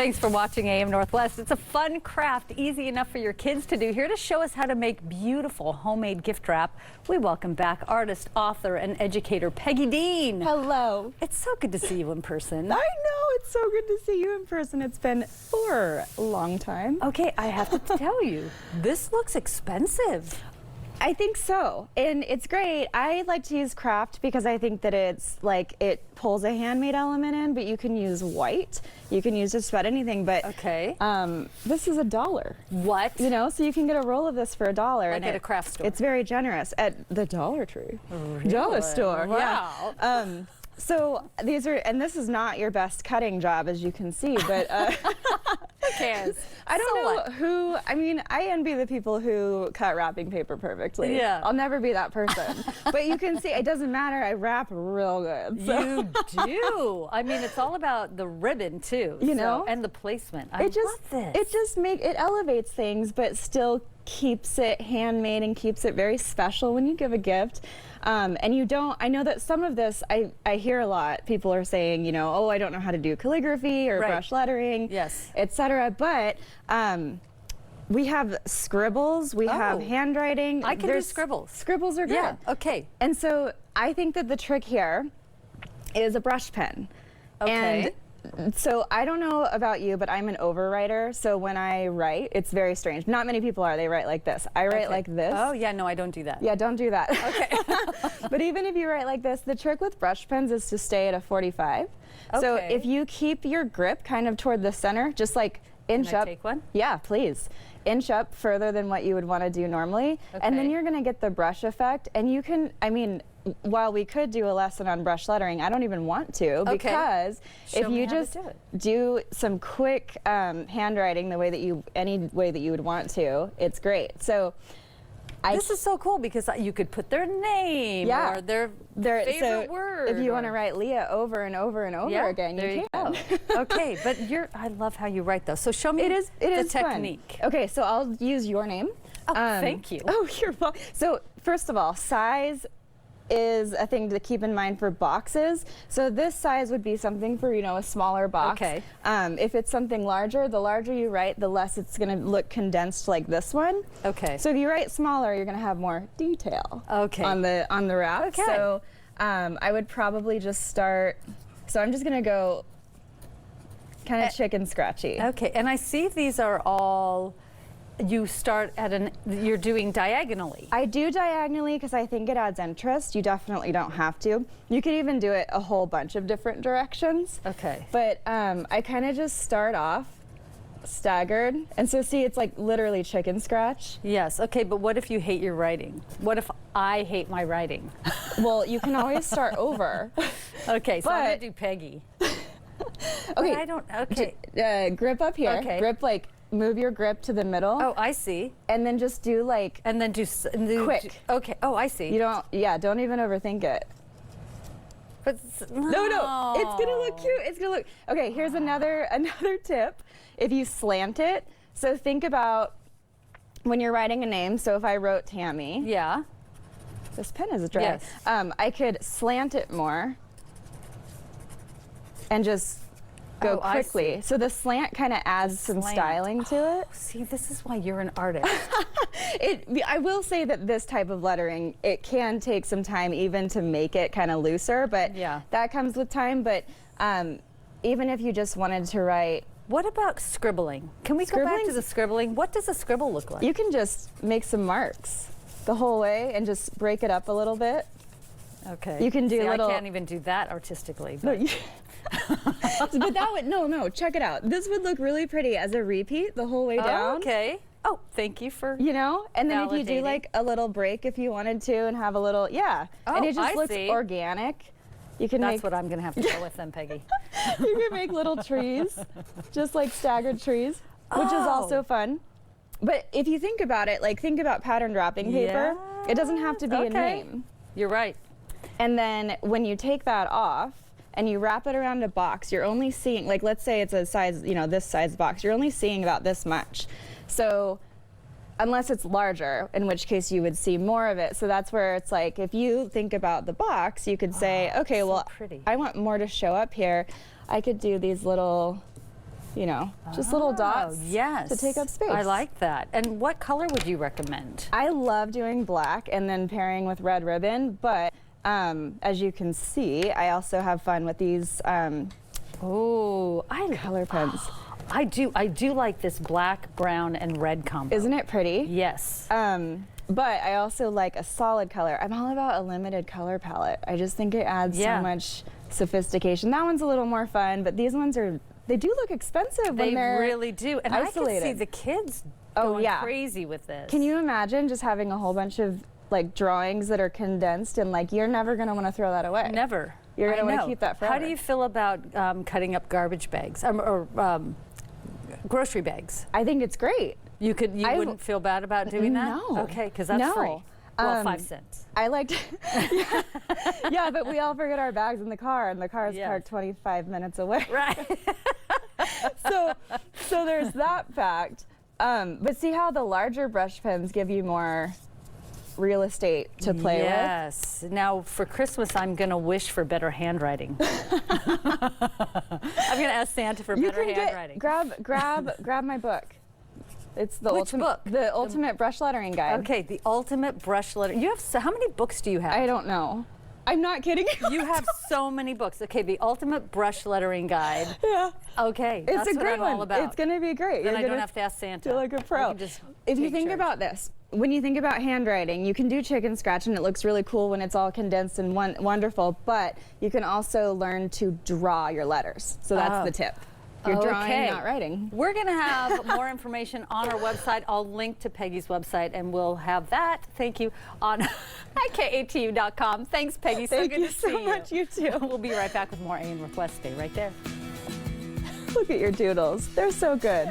Thanks for watching AM Northwest. It's a fun craft, easy enough for your kids to do. Here to show us how to make beautiful homemade gift wrap, we welcome back artist, author, and educator Peggy Dean. Hello. It's so good to see you in person. I know, it's so good to see you in person. It's been for a long time. Okay, I have to tell you, this looks expensive. I think so, and it's great. I like to use craft because I think that it's like it pulls a handmade element in, but you can use white. You can use just about anything, but okay. This is $1. What? You know, so you can get a roll of this for $1. Like at a craft store. It's very generous at the Dollar Tree. Really? Dollar store. Wow. Yeah. So these are, and this is not your best cutting job, as you can see, but who cares? I don't know who, I mean, I envy the people who cut wrapping paper perfectly. Yeah. I'll never be that person. But you can see, it doesn't matter, I wrap real good. So. You do. I mean, it's all about the ribbon too. You know? And the placement. I love this. It just it elevates things, but still keeps it handmade and keeps it very special when you give a gift. And you don't, I know that some of this, I hear a lot, people are saying, you know, oh, I don't know how to do calligraphy or brush lettering, yes, etc. But we have scribbles, we have handwriting. I can do scribbles. Scribbles are good. Yeah, okay. And so I think that the trick here is a brush pen. Okay. And so I don't know about you, but I'm an overwriter. So when I write, it's very strange. Not many people are. They write like this. I write like this. Oh, yeah, no, I don't do that. Yeah, don't do that. Okay. But even if you write like this, the trick with brush pens is to stay at a 45. Okay. So if you keep your grip kind of toward the center, just like inch up. Can I take one? Yeah, please. Inch up further than what you would want to do normally. Okay. And then you're going to get the brush effect. And you can, I mean, while we could do a lesson on brush lettering, I don't even want to, because if you just do some quick handwriting the way that any way that you would want to, it's great. So this is so cool because you could put their name or their favorite word. If you want to write Leah over and over and over again, you can. Okay, but I love how you write those. So show me the technique. Fun. Okay, so I'll use your name. Oh, thank you. Oh, you're welcome. So first of all, size is a thing to keep in mind for boxes. So this size would be something for, you know, a smaller box. Okay. If it's something larger, the larger you write, the less it's going to look condensed like this one. Okay. So if you write smaller, you're going to have more detail. Okay. On the wrap. Okay. So I would probably just start. So I'm just going to go kind of chicken scratchy. Okay. And I see these are all. You start at you're doing diagonally. I do diagonally because I think it adds interest. You definitely don't have to. You could even do it a whole bunch of different directions. Okay. But I kind of just start off staggered. And so see, it's like literally chicken scratch. Yes, okay, but what if you hate your writing? What if I hate my writing? Well, you can always start over. Okay, so I'm gonna do Peggy. Okay. I don't, okay. Grip up here. Okay. Grip like, move your grip to the middle. Oh, I see. And then just do like. And then do quick. Okay. Oh, I see. You don't. Yeah. Don't even overthink it. But no. It's gonna look cute. It's gonna look. Okay. Here's another tip. If you slant it, so think about when you're writing a name. So if I wrote Tammy. Yeah. This pen is dry. Yes. I could slant it more. And just go quickly. So the slant kind of adds some styling to it. See, this is why you're an artist. I will say that this type of lettering, it can take some time even to make it kind of looser, but that comes with time. But even if you just wanted to write. What about scribbling? Can we go back to the scribbling? What does a scribble look like? You can just make some marks the whole way and just break it up a little bit. Okay. You can do I can't even do that artistically. But. No, but that would, no, check it out. This would look really pretty as a repeat the whole way down. Okay. Oh, thank you for and then if you do like a little break if you wanted to and have a little, and it just looks organic. You can That's what I'm going to have to go with then, Peggy. You can make little trees, just like staggered trees, which is also fun. But if you think about it, like think about patterned wrapping paper. It doesn't have to be a name. You're right. And then when you take that off, and you wrap it around a box, you're only seeing, like let's say it's a size, this size box, you're only seeing about this much. So unless it's larger, in which case you would see more of it. So that's where it's like, if you think about the box, you could say, okay, well, I want more to show up here. I could do these little you know, just little dots yes. to take up space. I like that. And what color would you recommend? I love doing black and then pairing with red ribbon, but as you can see, I also have fun with these color pens. I do like this black, brown, and red combo. Isn't it pretty? Yes. But I also like a solid color. I'm all about a limited color palette. I just think it adds so much sophistication. That one's a little more fun, but these ones they do look expensive when they're really do. And isolated. I can see the kids going crazy with this. Can you imagine just having a whole bunch of like drawings that are condensed and like you're never going to want to throw that away? Never. You're going to want to keep that forever. How do you feel about cutting up garbage bags or grocery bags? I think it's great. You wouldn't feel bad about doing that? No. Okay, because that's free. Well, 5 cents. I liked yeah, but we all forget our bags in the car, and the car is parked 25 minutes away. Right. so there's that fact. But see how the larger brush pens give you more real estate to play with? Yes. Now, for Christmas, I'm going to wish for better handwriting. I'm going to ask Santa for better handwriting. Grab my book. It's the Which book? The ultimate brush lettering guide. Okay, the ultimate brush letter. You have how many books do you have? I don't know. I'm not kidding. You have so many books. Okay, the ultimate brush lettering guide. Yeah. Okay, it's that's a what great I'm one. all about. It's going to be great. Then I don't have to ask Santa. Feel like a pro. If you think about this, when you think about handwriting, you can do chicken scratch and it looks really cool when it's all condensed and wonderful, but you can also learn to draw your letters. So that's the tip. You're drawing, not writing. We're going to have more information on our website. I'll link to Peggy's website, and we'll have that. Thank you on IKATU.com. Thanks, Peggy. So good to see you. Thank you so much. You too. We'll be right back with more A&R Request. Stay right there. Look at your doodles. They're so good.